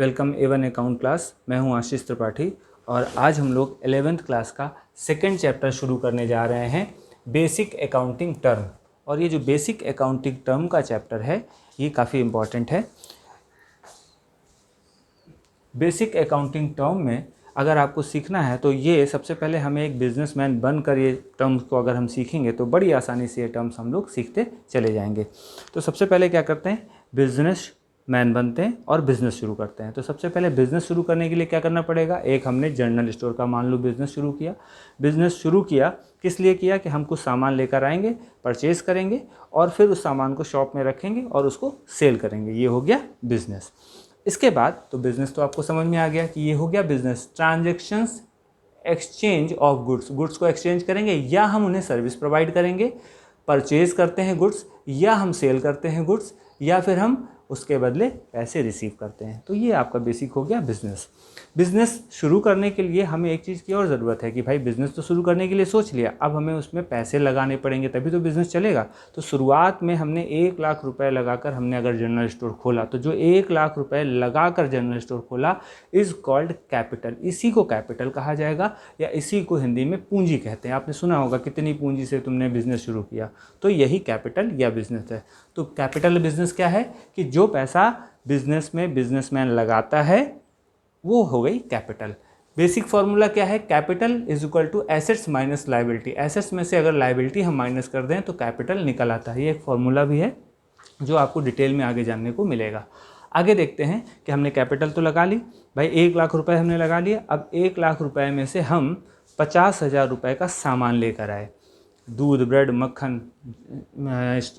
Welcome A1 account class. मैं हूं आशीष त्रिपाठी और आज हम लोग 11th क्लास का सेकंड चैप्टर शुरू करने जा रहे हैं, बेसिक अकाउंटिंग टर्म। और ये जो बेसिक अकाउंटिंग टर्म का चैप्टर है ये काफ़ी इम्पॉर्टेंट है। बेसिक अकाउंटिंग टर्म में अगर आपको सीखना है तो ये सबसे पहले हमें एक बिजनेसमैन बनकर ये टर्म्स को अगर हम सीखेंगे तो बड़ी आसानी से ये टर्म्स हम लोग सीखते चले जाएंगे। तो सबसे पहले क्या करते हैं, बिजनेस मैन बनते हैं और बिज़नेस शुरू करते हैं। तो सबसे पहले बिज़नेस शुरू करने के लिए क्या करना पड़ेगा, एक हमने जनरल स्टोर का मान लो बिज़नेस शुरू किया। बिज़नेस शुरू किया किस लिए किया कि हम कुछ सामान लेकर आएंगे, परचेज करेंगे और फिर उस सामान को शॉप में रखेंगे और उसको सेल करेंगे। ये हो गया बिज़नेस। इसके बाद तो बिज़नेस तो आपको समझ में आ गया कि ये हो गया business. Transactions, exchange of goods, goods को एक्सचेंज करेंगे या हम उन्हें सर्विस प्रोवाइड करेंगे। परचेज करते हैं गुड्स या हम सेल करते हैं गुड्स या फिर हम उसके बदले पैसे रिसीव करते हैं। तो ये आपका बेसिक हो गया बिज़नेस। बिज़नेस शुरू करने के लिए हमें एक चीज़ की और ज़रूरत है कि भाई बिज़नेस तो शुरू करने के लिए सोच लिया, अब हमें उसमें पैसे लगाने पड़ेंगे तभी तो बिज़नेस चलेगा। तो शुरुआत में हमने 1 लाख रुपए लगाकर हमने अगर जनरल स्टोर खोला तो जो 1 लाख रुपए लगाकर जनरल स्टोर खोला इज़ कॉल्ड कैपिटल। इसी को कैपिटल कहा जाएगा या इसी को हिंदी में पूंजी कहते हैं। आपने सुना होगा कितनी पूंजी से तुमने बिज़नेस शुरू किया, तो यही कैपिटल या बिज़नेस है। तो कैपिटल बिज़नेस क्या है कि जो पैसा बिज़नेस में बिजनेसमैन लगाता है वो हो गई कैपिटल। बेसिक फार्मूला क्या है, capital is equal to assets minus liability. Assets में से अगर लायबिलिटी हम माइनस कर दें तो कैपिटल निकल आता है। ये एक फार्मूला भी है जो आपको डिटेल में आगे जानने को मिलेगा। आगे देखते हैं कि हमने कैपिटल तो लगा ली भाई, 1 लाख रुपए हमने लगा लिए। अब 1 लाख रुपए में से हम 50,000 रुपये का सामान लेकर आए, दूध, ब्रेड, मक्खन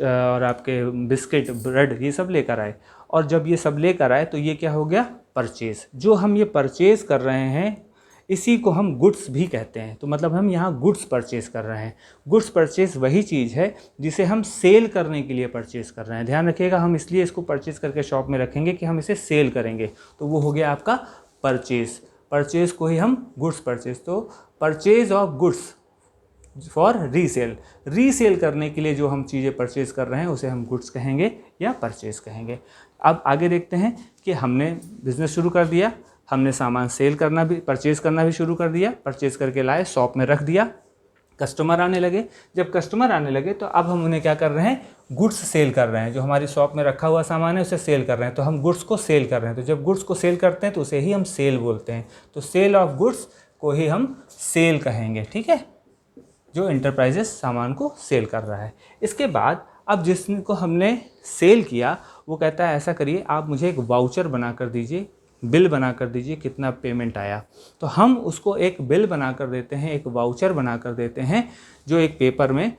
और आपके बिस्किट, ब्रेड, ये सब लेकर आए। और जब ये सब लेकर आए तो ये क्या हो गया, परचेज। जो हम ये परचेज कर रहे हैं इसी को हम गुड्स भी कहते हैं। तो मतलब हम यहाँ गुड्स परचेज कर रहे हैं। गुड्स परचेज वही चीज़ है जिसे हम सेल करने के लिए परचेज कर रहे हैं। ध्यान रखिएगा, हम इसलिए इसको परचेज करके शॉप में रखेंगे कि हम इसे सेल करेंगे। तो वो हो गया आपका परचेज। परचेज को ही हम गुड्स परचेज। तो purchase of goods for resale, resale करने के लिए जो हम चीज़ें परचेज कर रहे हैं उसे हम गुड्स कहेंगे या परचेज कहेंगे। अब आगे देखते हैं कि हमने बिज़नेस शुरू कर दिया, हमने सामान सेल करना भी, परचेज करना भी शुरू कर दिया। परचेज करके लाए, शॉप में रख दिया, कस्टमर आने लगे। जब कस्टमर आने लगे तो अब हम उन्हें क्या कर रहे हैं, गुड्स सेल कर रहे हैं। जो हमारी शॉप में रखा हुआ सामान है उसे सेल कर रहे हैं, तो हम गुड्स को सेल कर रहे हैं। तो जब गुड्स को सेल करते हैं तो उसे ही हम सेल बोलते हैं। तो सेल ऑफ गुड्स को ही हम सेल कहेंगे, ठीक है, जो इंटरप्राइजेस सामान को सेल कर रहा है। इसके बाद अब जिसको हमने सेल किया वो कहता है ऐसा करिए, आप मुझे एक वाउचर बना कर दीजिए, बिल बना कर दीजिए कितना पेमेंट आया। तो हम उसको एक बिल बना कर देते हैं, एक वाउचर बना कर देते हैं, जो एक पेपर में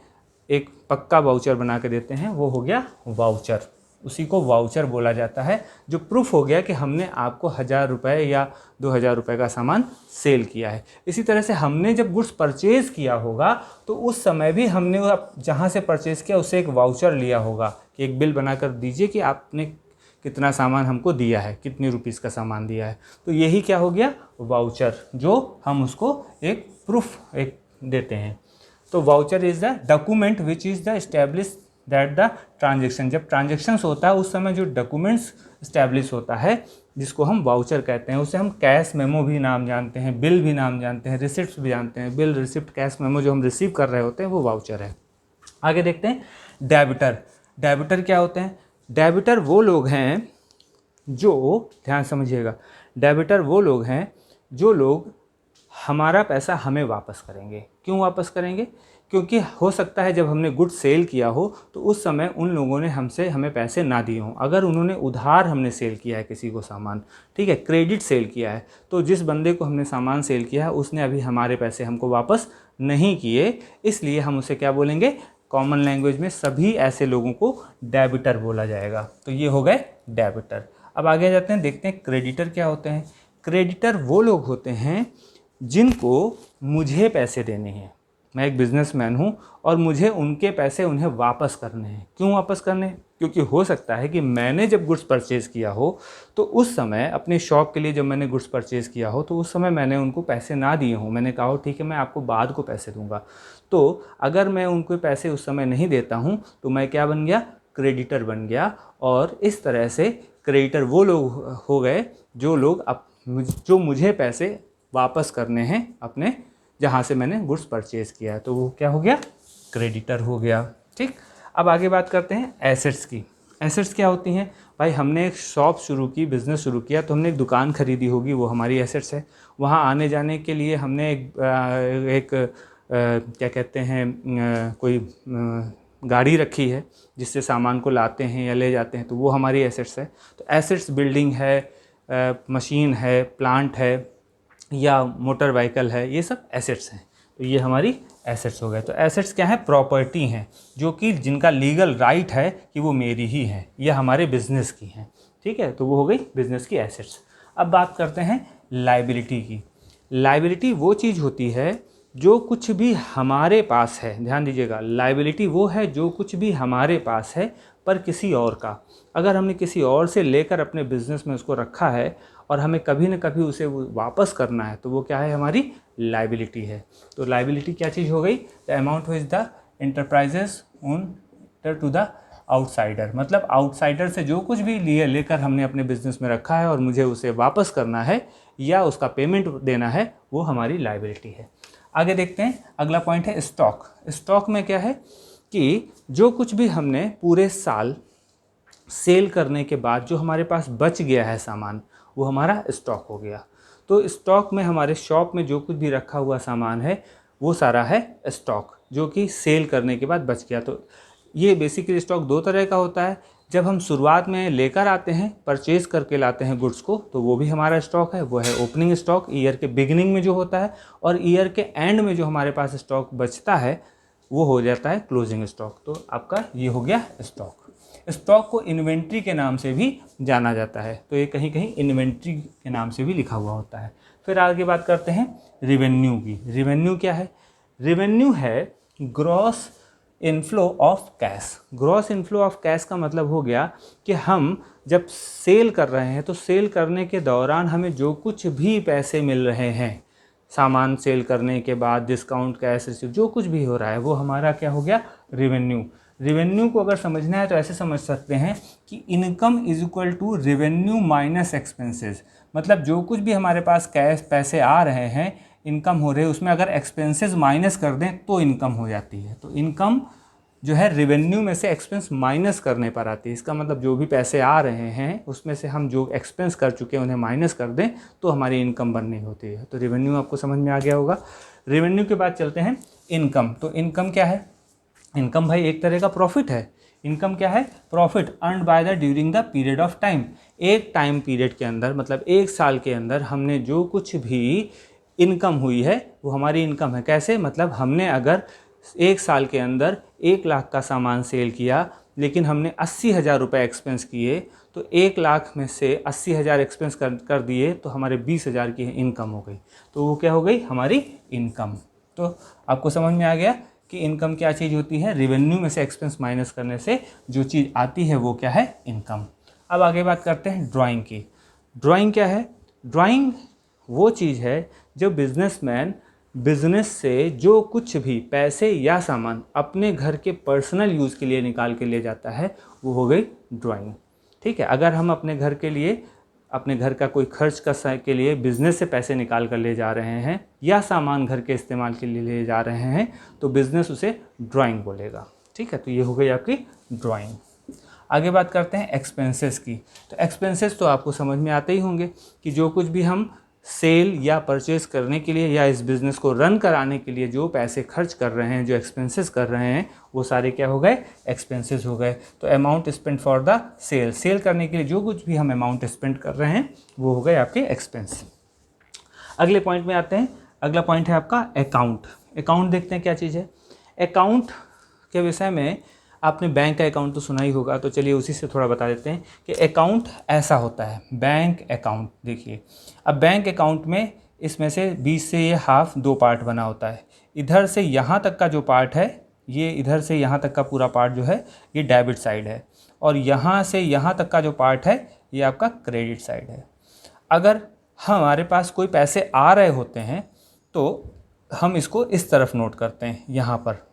एक पक्का वाउचर बना के देते हैं, वो हो गया वाउचर। उसी को वाउचर बोला जाता है, जो प्रूफ हो गया कि हमने आपको 1,000 रुपये या 2,000 रुपये का सामान सेल किया है। इसी तरह से हमने जब गुड्स परचेज़ किया होगा तो उस समय भी हमने जहाँ से परचेज़ किया उससे एक वाउचर लिया होगा कि एक बिल बनाकर दीजिए कि आपने कितना सामान हमको दिया है, कितनी रुपीस का सामान दिया है। तो यही क्या हो गया, वाउचर, जो हम उसको एक प्रूफ एक देते हैं। तो voucher is the document which is the establish that the transaction. जब ट्रांजेक्शन्स होता है उस समय जो डॉक्यूमेंट्स इस्टेब्लिश होता है जिसको हम वाउचर कहते हैं, उसे हम कैश मेमो भी नाम जानते हैं, बिल भी नाम जानते हैं, रिसिप्ट भी जानते हैं। बिल, रिसिप्ट, कैश मेमो जो हम रिसीव कर रहे होते हैं वो वाउचर है। आगे देखते हैं डेबिटर। डेबिटर क्या होते हैं, डेबिटर वो लोग हैं जो, ध्यान समझिएगा, डेबिटर वो लोग हैं जो लोग हमारा पैसा हमें वापस करेंगे। क्यों वापस करेंगे, क्योंकि हो सकता है जब हमने गुड सेल किया हो तो उस समय उन लोगों ने हमें पैसे ना दिए हों। अगर उन्होंने उधार हमने सेल किया है किसी को सामान, ठीक है, क्रेडिट सेल किया है, तो जिस बंदे को हमने सामान सेल किया है उसने अभी हमारे पैसे हमको वापस नहीं किए, इसलिए हम उसे क्या बोलेंगे, कॉमन लैंग्वेज में सभी ऐसे लोगों को डेबिटर बोला जाएगा। तो ये हो गए डेबिटर। अब आगे जाते हैं, देखते हैं क्रेडिटर क्या होते हैं। क्रेडिटर वो लोग होते हैं जिनको मुझे पैसे देने हैं। मैं एक बिजनेसमैन हूँ और मुझे उनके पैसे उन्हें वापस करने हैं। क्यों वापस करने हैं, क्योंकि हो सकता है कि मैंने जब गुड्स परचेज़ किया हो तो उस समय अपनी शॉप के लिए जब मैंने गुड्स परचेज़ किया हो तो उस समय मैंने उनको पैसे ना दिए हों। मैंने कहा हो ठीक है मैं आपको बाद को पैसे दूंगा। तो अगर मैं उनको पैसे उस समय नहीं देता हूँ तो मैं क्या बन गया, क्रेडिटर बन गया। और इस तरह से क्रेडिटर वो लोग हो गए जो मुझे पैसे वापस करने हैं अपने जहाँ से मैंने गुड्स परचेज़ किया, तो वो क्या हो गया, क्रेडिटर हो गया। ठीक, अब आगे बात करते हैं एसेट्स की। एसेट्स क्या होती हैं भाई, हमने एक शॉप शुरू की, बिज़नेस शुरू किया, तो हमने एक दुकान खरीदी होगी, वो हमारी एसेट्स है। वहाँ आने जाने के लिए हमने क्या कहते हैं कोई गाड़ी रखी है जिससे सामान को लाते हैं या ले जाते हैं, तो वो हमारी एसेट्स है। तो एसेट्स बिल्डिंग है, मशीन है, प्लांट है या मोटर व्हीकल है, ये सब एसेट्स हैं। तो ये हमारी एसेट्स हो गए। तो एसेट्स क्या है, प्रॉपर्टी हैं जो कि जिनका लीगल राइट है कि वो मेरी ही है या हमारे बिजनेस की हैं। ठीक है, तो वो हो गई बिजनेस की एसेट्स। अब बात करते हैं लायबिलिटी की। लायबिलिटी वो चीज़ होती है जो कुछ भी हमारे पास है, ध्यान दीजिएगा, लायबिलिटी वो है जो कुछ भी हमारे पास है पर किसी और का। अगर हमने किसी और से लेकर अपने बिजनेस में उसको रखा है और हमें कभी न कभी उसे वापस करना है, तो वो क्या है, हमारी लायबिलिटी है। तो लायबिलिटी क्या चीज़ हो गई, the amount which the enterprises own to the outsider, मतलब आउटसाइडर से जो कुछ भी लेकर हमने अपने बिजनेस में रखा है और मुझे उसे वापस करना है या उसका पेमेंट देना है, वो हमारी लायबिलिटी है। आगे देखते हैं, अगला पॉइंट है स्टॉक। स्टॉक में क्या है कि जो कुछ भी हमने पूरे साल सेल करने के बाद जो हमारे पास बच गया है सामान, वो हमारा स्टॉक हो गया। तो स्टॉक में हमारे शॉप में जो कुछ भी रखा हुआ सामान है वो सारा है स्टॉक, जो कि सेल करने के बाद बच गया। तो ये बेसिकली स्टॉक दो तरह का होता है। जब हम शुरुआत में लेकर आते हैं, परचेज़ करके लाते हैं गुड्स को, तो वो भी हमारा स्टॉक है, वो है ओपनिंग स्टॉक, ईयर के बिगिनिंग में जो होता है। और ईयर के एंड में जो हमारे पास स्टॉक बचता है वो हो जाता है क्लोजिंग स्टॉक। तो आपका ये हो गया स्टॉक। स्टॉक को इन्वेंट्री के नाम से भी जाना जाता है, तो ये कहीं कहीं इन्वेंट्री के नाम से भी लिखा हुआ होता है। फिर आगे बात करते हैं रिवेन्यू की। रिवेन्यू क्या है, रिवेन्यू है gross inflow of cash. Gross inflow of cash का मतलब हो गया कि हम जब सेल कर रहे हैं तो सेल करने के दौरान हमें जो कुछ भी पैसे मिल रहे हैं, सामान सेल करने के बाद डिस्काउंट, कैश रिसीव, जो कुछ भी हो रहा है वो हमारा क्या हो गया, रिवेन्यू। रिवेन्यू को अगर समझना है तो ऐसे समझ सकते हैं कि income is equal to revenue minus expenses. मतलब जो कुछ भी हमारे पास कैश पैसे आ रहे हैं, इनकम हो रही है, उसमें अगर एक्सपेंसेस माइनस कर दें तो इनकम हो जाती है। तो इनकम जो है रिवेन्यू में से एक्सपेंस माइनस करने पर आती है। इसका मतलब जो भी पैसे आ रहे हैं उसमें से हम जो एक्सपेंस कर चुके हैं उन्हें माइनस कर दें तो हमारी इनकम बननी होती है। तो रिवेन्यू आपको समझ में आ गया होगा। रिवेन्यू के बाद चलते हैं इनकम। तो इनकम क्या है, इनकम भाई एक तरह का प्रॉफिट है। इनकम क्या है, profit earned by the during the period of time. एक टाइम पीरियड के अंदर, मतलब एक साल के अंदर हमने जो कुछ भी इनकम हुई है वो हमारी इनकम है। कैसे, मतलब हमने अगर एक साल के अंदर 1 लाख का सामान सेल किया लेकिन हमने 80,000 रुपये एक्सपेंस किए, तो 1 लाख में से 80,000 एक्सपेंस कर दिए तो हमारे 20,000 की इनकम हो गई। तो वो क्या हो गई, हमारी इनकम। तो आपको समझ में आ गया कि इनकम क्या चीज़ होती है, रिवेन्यू में से एक्सपेंस माइनस करने से जो चीज़ आती है वो क्या है, इनकम। अब आगे बात करते हैं ड्राइंग की। ड्राइंग क्या है, ड्राइंग वो चीज़ है जो बिजनेसमैन बिजनेस से जो कुछ भी पैसे या सामान अपने घर के पर्सनल यूज़ के लिए निकाल के ले जाता है, वो हो गई ड्राइंग। ठीक है, अगर हम अपने घर के लिए, अपने घर का कोई खर्च के लिए बिज़नेस से पैसे निकाल कर ले जा रहे हैं या सामान घर के इस्तेमाल के लिए ले जा रहे हैं, तो बिज़नेस उसे ड्राइंग बोलेगा। ठीक है, तो ये हो गई आपकी ड्राइंग। आगे बात करते हैं एक्सपेंसेस की। तो एक्सपेंसेस तो आपको समझ में आते ही होंगे कि जो कुछ भी हम सेल या परचेज़ करने के लिए या इस बिज़नेस को रन कराने के लिए जो पैसे खर्च कर रहे हैं, जो एक्सपेंसेस कर रहे हैं, वो सारे क्या हो गए, एक्सपेंसेस हो गए। तो amount spend for the sale, sale करने के लिए जो कुछ भी हम अमाउंट स्पेंड कर रहे हैं वो हो गए आपके एक्सपेंस। अगले पॉइंट में आते हैं। अगला पॉइंट है आपका अकाउंट। अकाउंट देखते हैं क्या चीज़ है। अकाउंट के विषय में आपने बैंक का अकाउंट तो सुना ही होगा, तो चलिए उसी से थोड़ा बता देते हैं कि अकाउंट ऐसा होता है, बैंक अकाउंट। देखिए, अब बैंक अकाउंट में इसमें से बीच से ये हाफ 2 पार्ट बना होता है। इधर से यहाँ तक का जो पार्ट है, ये इधर से यहाँ तक का पूरा पार्ट जो है ये डेबिट साइड है, और यहाँ से यहाँ तक का जो पार्ट है ये आपका क्रेडिट साइड है। अगर हमारे पास कोई पैसे आ रहे होते हैं तो हम इसको इस तरफ नोट करते हैं, यहाँ पर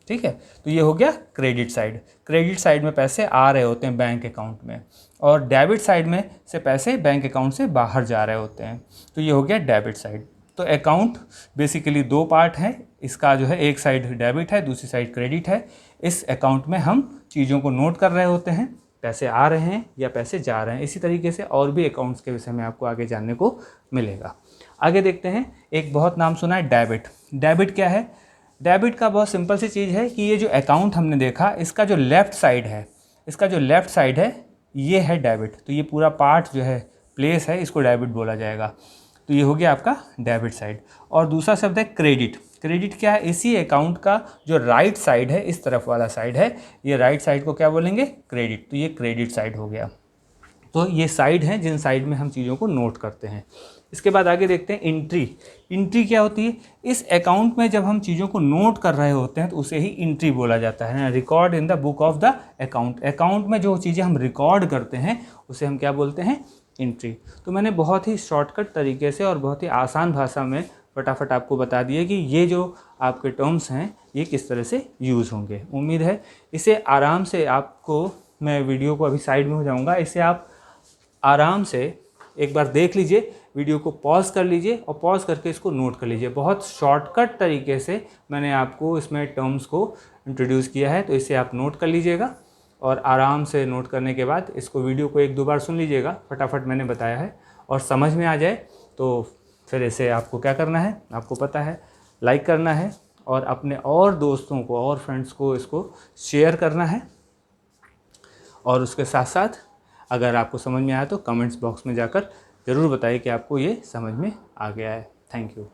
ठीक है। तो ये हो गया क्रेडिट साइड। क्रेडिट साइड में पैसे आ रहे होते हैं बैंक अकाउंट में, और डेबिट साइड में से पैसे बैंक अकाउंट से बाहर जा रहे होते हैं। तो ये हो गया डेबिट साइड। तो अकाउंट बेसिकली दो पार्ट है इसका, जो है एक साइड डेबिट है, दूसरी साइड क्रेडिट है। इस अकाउंट में हम चीज़ों को नोट कर रहे होते हैं, पैसे आ रहे हैं या पैसे जा रहे हैं। इसी तरीके से और भी अकाउंट्स के विषय में आपको आगे जानने को मिलेगा। आगे देखते हैं, एक बहुत नाम सुना है डेबिट। डेबिट क्या है? डेबिट का बहुत सिंपल सी चीज़ है कि ये जो अकाउंट हमने देखा, इसका जो लेफ़्ट साइड है, ये है डेबिट। तो ये पूरा पार्ट जो है, प्लेस है, इसको डेबिट बोला जाएगा। तो ये हो गया आपका डेबिट साइड। और दूसरा शब्द है क्रेडिट। क्रेडिट क्या है? इसी अकाउंट का जो राइट साइड है, इस तरफ वाला साइड है, ये राइट साइड को क्या बोलेंगे? क्रेडिट। तो ये क्रेडिट साइड हो गया। तो ये साइड हैं जिन साइड में हम चीज़ों को नोट करते हैं। इसके बाद आगे देखते हैं एंट्री। एंट्री क्या होती है? इस अकाउंट में जब हम चीज़ों को नोट कर रहे होते हैं तो उसे ही एंट्री बोला जाता है। Record in the book of the account. Account में जो चीज़ें हम रिकॉर्ड करते हैं उसे हम क्या बोलते हैं? एंट्री। तो मैंने बहुत ही शॉर्टकट तरीके से और बहुत ही आसान भाषा में फटाफट आपको बता दिया कि ये जो आपके टर्म्स हैं ये किस तरह से यूज़ होंगे। उम्मीद है इसे आराम से आपको, मैं वीडियो को अभी साइड में हो जाऊँगा, इसे आप आराम से एक बार देख लीजिए, वीडियो को पॉज कर लीजिए और पॉज करके इसको नोट कर लीजिए। बहुत शॉर्टकट तरीके से मैंने आपको इसमें टर्म्स को इंट्रोड्यूस किया है, तो इसे आप नोट कर लीजिएगा और आराम से नोट करने के बाद इसको वीडियो को एक दो बार सुन लीजिएगा, फटाफट मैंने बताया है, और समझ में आ जाए तो फिर इसे आपको क्या करना है, आपको पता है, लाइक करना है और अपने और दोस्तों को और फ्रेंड्स को इसको शेयर करना है। और उसके साथ साथ अगर आपको समझ में आया तो कमेंट्स बॉक्स में जाकर ज़रूर बताइए कि आपको ये समझ में आ गया है। Thank you.